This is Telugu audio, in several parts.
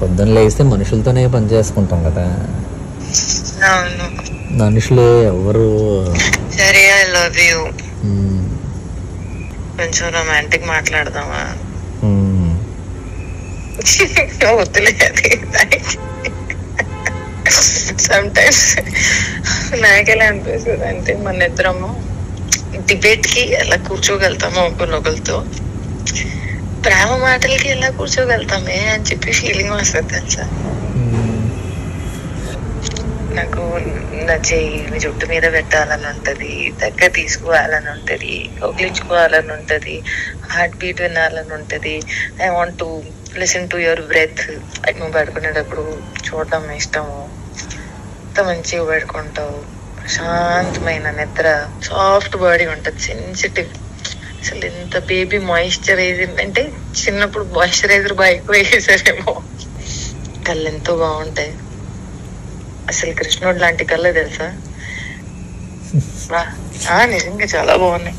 పొద్దున్న లేస్తే మనుషులతోనే పని చేసుకుంటాం కదా, అవును. మనుషులు ఎవరు. సరే, ఐ లవ్ యూ. కొంచెం రొమాంటిక్ మాట్లాడదామా? వద్దులే, అది సమ్ టైమ్స్ నాకెలా అనిపిస్తుంది అంటే మన ఇద్దరము డిబేట్ కి ఎలా కూర్చోగలుగుతాము ఒకరినొకరితో, ప్రేమ మాటలకి ఎలా కూర్చోగలుగుతామే అని చెప్పి ఫీలింగ్ వస్తుంది తెలుసా. నాకు నా చెయ్యి జుట్టు మీద పెట్టాలని ఉంటది, దగ్గర తీసుకోవాలని ఉంటది, కౌగిలించుకోవాలని ఉంటది, హార్ట్ బీట్ వినాలని ఉంటది. I want to listen to your breath. నువ్వు పడుకునేటప్పుడు చూడటం ఇష్టము. ఎంత మంచిగా పడుకుంటావు, ప్రశాంతమైన నిద్ర, సాఫ్ట్ బాడీ ఉంటది, సెన్సిటివ్. అసలు ఎంత బేబీ మాయిశ్చరైజింగ్ అంటే చిన్నప్పుడు మాయిశ్చరైజర్ బాగా ఎక్కువ వేసేసారేమో. కళ్ళు ఎంతో బాగుంటాయి. అసలు కృష్ణుడు లాంటి కళ్ళే తెలుసా. నిజంగా చాలా బాగున్నాయి.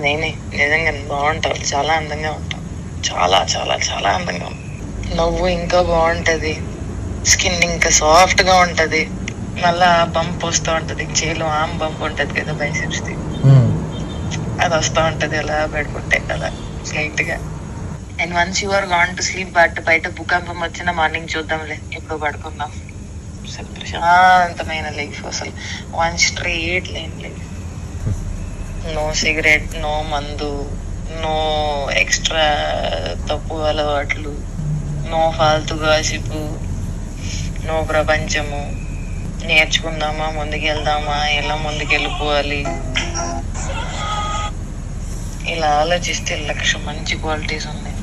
నేనే నిజంగా బాగుంటావు, చాలా అందంగా ఉంటావు, చాలా చాలా చాలా అందంగా ఉంటావు. నవ్వు ఇంకా బాగుంటది, స్కిన్ ఇంకా సాఫ్ట్ గా ఉంటది, మళ్ళా బంప్ వస్తూ ఉంటది, చేలో ఆమ్ బంప్ ఉంటది కదా బైసెప్స్ ది, అది వస్తూ ఉంటది అలా పెట్టుకుంటే అలా లైట్ గా. And once you are gone to sleep, బయట భూకంపం వచ్చిన మార్నింగ్ చూద్దాంలే, ఎప్పుడు పడుకుందాం. అసలు ప్రశాంతమైన లైఫ్, అసలు one straight line life. No cigarette, no మందు, నో ఎక్స్ట్రా తప్పు అలవాట్లు, నో ఫాల్తు గాసిపు, నో ప్రపంచము. నేర్చుకుందామా, ముందుకెళ్దామా, ఎలా ముందుకెళ్ళిపోవాలి, ఇలా ఆలోచిస్తే 1,00,000 మంచి క్వాలిటీస్ ఉన్నాయి.